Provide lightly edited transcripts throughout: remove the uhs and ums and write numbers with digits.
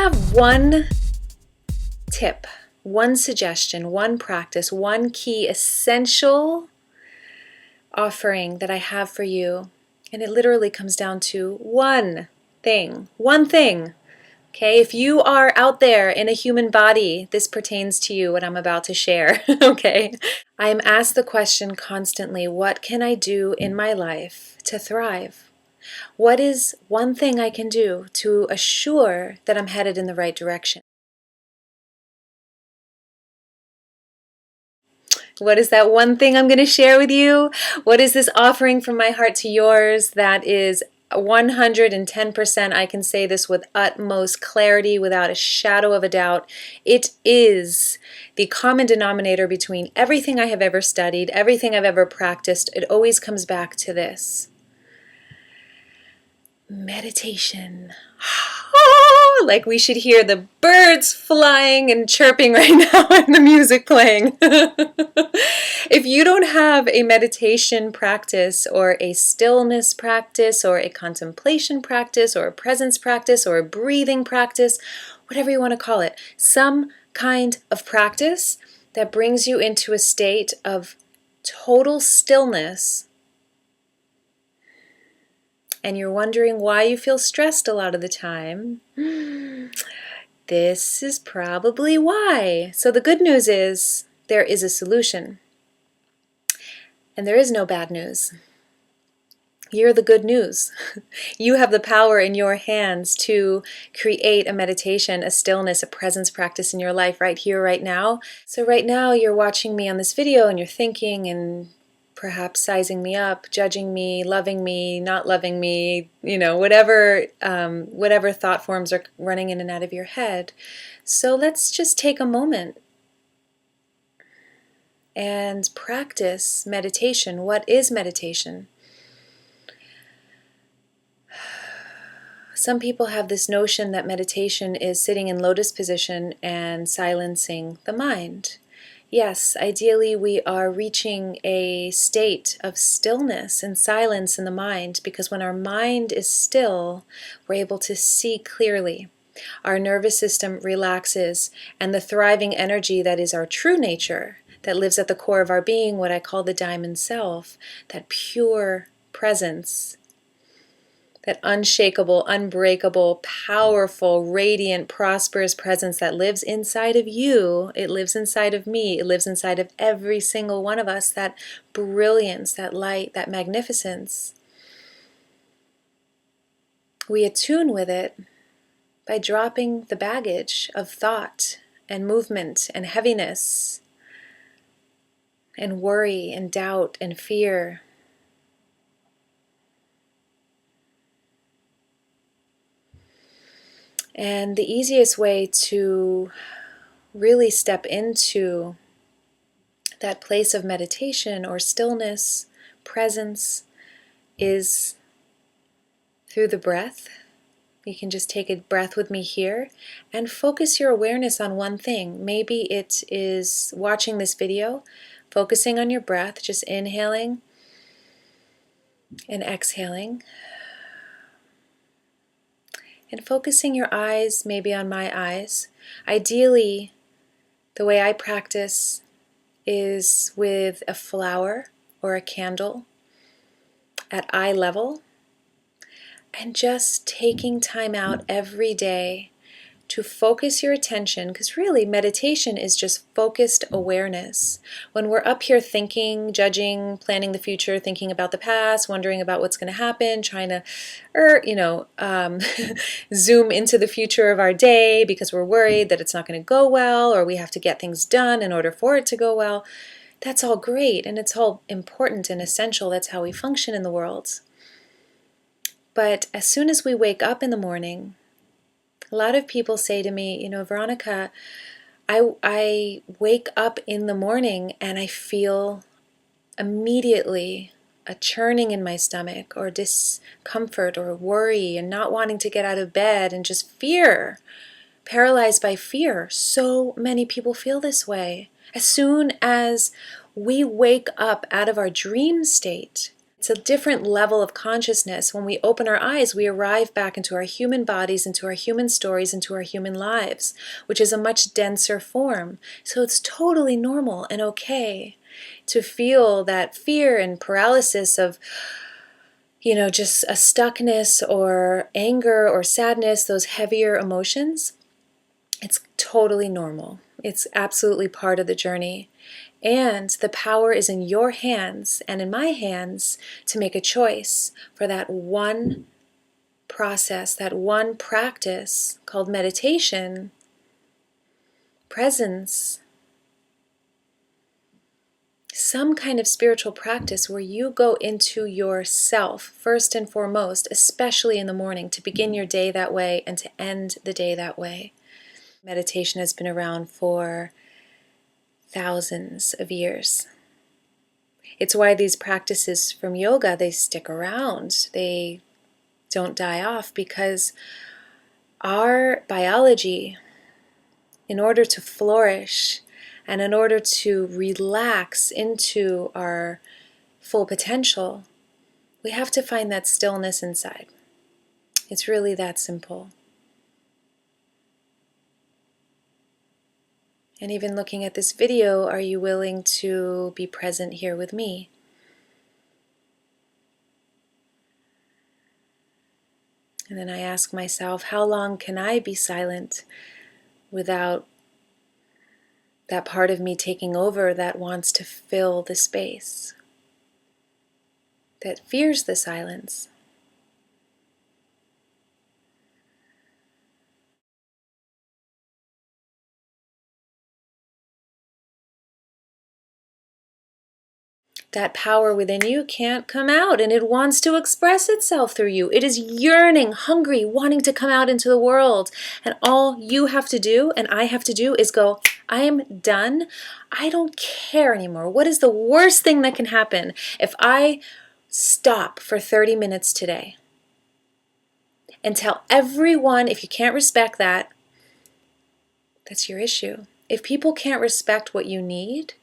have one tip, one suggestion, one practice, one key essential offering that I have for you. And it literally comes down to one thing. One thing. Okay, if you are out there in a human body, this pertains to you, what I'm about to share. Okay, I am asked the question constantly, what can I do in my life to thrive? What is one thing I can do to assure that I'm headed in the right direction? What is that one thing I'm going to share with you? What is this offering from my heart to yours that is 110%? I can say this with utmost clarity, without a shadow of a doubt. It is the common denominator between everything I have ever studied, everything I've ever practiced. It always comes back to this: meditation. Like we should hear the birds flying and chirping right now and the music playing. If you don't have a meditation practice or a stillness practice or a contemplation practice or a presence practice or a breathing practice, whatever you want to call it, some kind of practice that brings you into a state of total stillness, and you're wondering why you feel stressed a lot of the time, this is probably why. So the good news is there is a solution. And there is no bad news. You're the good news. You have the power in your hands to create a meditation, a stillness, a presence practice in your life right here, right now. So right now you're watching me on this video and you're thinking and perhaps sizing me up, judging me, loving me, not loving me, whatever thought forms are running in and out of your head. So let's just take a moment and practice meditation. What is meditation? Some people have this notion that meditation is sitting in lotus position and silencing the mind. Yes, ideally we are reaching a state of stillness and silence in the mind, because when our mind is still, we're able to see clearly. Our nervous system relaxes, and the thriving energy that is our true nature, that lives at the core of our being, what I call the diamond self, that pure presence, that unshakable, unbreakable, powerful, radiant, prosperous presence that lives inside of you, it lives inside of me, it lives inside of every single one of us, that brilliance, that light, that magnificence. We attune with it by dropping the baggage of thought and movement and heaviness and worry and doubt and fear. And the easiest way to really step into that place of meditation or stillness, presence, is through the breath. You can just take a breath with me here and focus your awareness on one thing. Maybe it is watching this video, focusing on your breath, just inhaling and exhaling. And focusing your eyes maybe on my eyes. Ideally, the way I practice is with a flower or a candle at eye level, and just taking time out every day to focus your attention, because really meditation is just focused awareness. When we're up here thinking, judging, planning the future, thinking about the past, wondering about what's going to happen, trying to zoom into the future of our day because we're worried that it's not going to go well, or we have to get things done in order for it to go well, that's all great and it's all important and essential. That's how we function in the world. But as soon as we wake up in the morning, a lot of people say to me, Veronica, I wake up in the morning and I feel immediately a churning in my stomach, or discomfort, or worry, and not wanting to get out of bed, and just fear, paralyzed by fear. So many people feel this way. As soon as we wake up out of our dream state, It's a different level of consciousness. When we open our eyes, we arrive back into our human bodies, into our human stories, into our human lives, which is a much denser form. So it's totally normal and okay to feel that fear and paralysis of, just a stuckness or anger or sadness, those heavier emotions. It's totally normal. It's absolutely part of the journey. And the power is in your hands and in my hands to make a choice for that one process, that one practice called meditation, presence, some kind of spiritual practice where you go into yourself first and foremost, especially in the morning, to begin your day that way and to end the day that way. Meditation has been around for thousands of years. It's why these practices from yoga, they stick around. They don't die off, because our biology, in order to flourish and in order to relax into our full potential, we have to find that stillness inside. It's really that simple. And even looking at this video, are you willing to be present here with me? And then I ask myself, how long can I be silent without that part of me taking over that wants to fill the space, that fears the silence? That power within you can't come out, and it wants to express itself through you. It is yearning, hungry, wanting to come out into the world. And all you have to do, and I have to do, is go, I am done. I don't care anymore. What is the worst thing that can happen if I stop for 30 minutes today and tell everyone, if you can't respect that, that's your issue. If people can't respect what you need,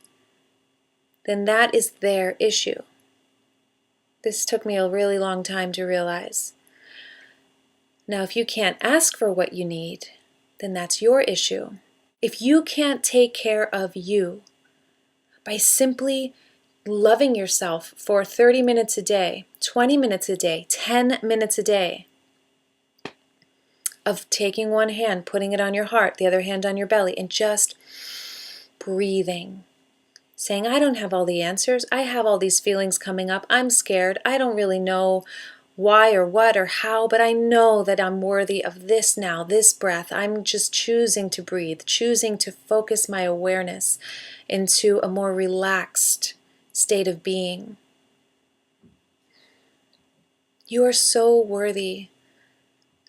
then that is their issue. This took me a really long time to realize. Now, if you can't ask for what you need, then that's your issue. If you can't take care of you by simply loving yourself for 30 minutes a day, 20 minutes a day, 10 minutes a day, of taking one hand, putting it on your heart, the other hand on your belly, and just breathing, saying, I don't have all the answers. I have all these feelings coming up. I'm scared. I don't really know why or what or how, but I know that I'm worthy of this now, this breath. I'm just choosing to breathe, choosing to focus my awareness into a more relaxed state of being. You are so worthy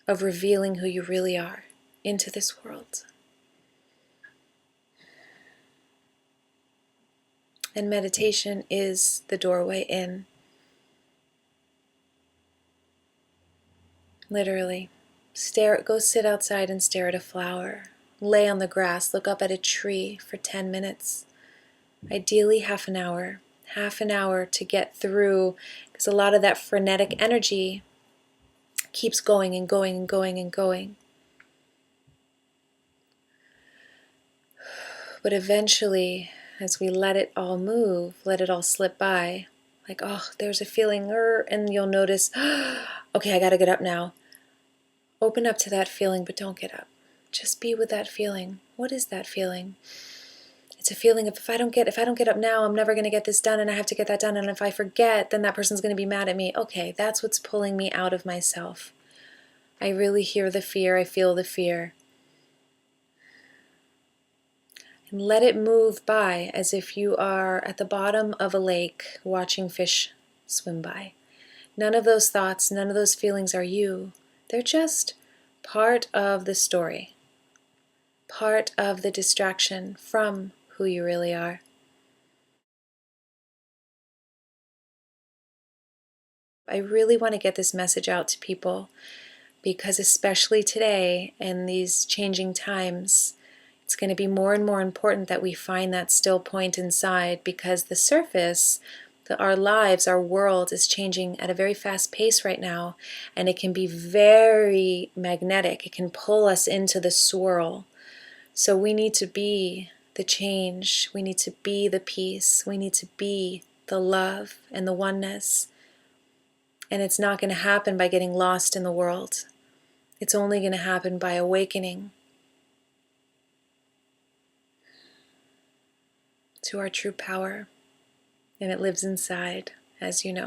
of revealing who you really are into this world. And meditation is the doorway in. Literally. Go sit outside and stare at a flower. Lay on the grass, look up at a tree for 10 minutes. Ideally half an hour. Half an hour to get through, because a lot of that frenetic energy keeps going and going and going and going. But eventually, as we let it all move, let it all slip by, like, oh, there's a feeling, and you'll notice, okay, I gotta get up now. Open up to that feeling, but don't get up. Just be with that feeling. What is that feeling? It's a feeling of, if I don't get up now, I'm never going to get this done, and I have to get that done, and if I forget, then that person's going to be mad at me. Okay, that's what's pulling me out of myself. I really hear the fear, I feel the fear. And let it move by as if you are at the bottom of a lake watching fish swim by. None of those thoughts, none of those feelings are you. They're just part of the story, part of the distraction from who you really are. I really want to get this message out to people, because especially today in these changing times, it's going to be more and more important that we find that still point inside, because the surface Our lives, our world is changing at a very fast pace right now, and it can be very magnetic. It can pull us into the swirl. So we need to be the change. We need to be the peace. We need to be the love and the oneness. And it's not going to happen by getting lost in the world. It's only going to happen by awakening to our true power. And it lives inside, as you know.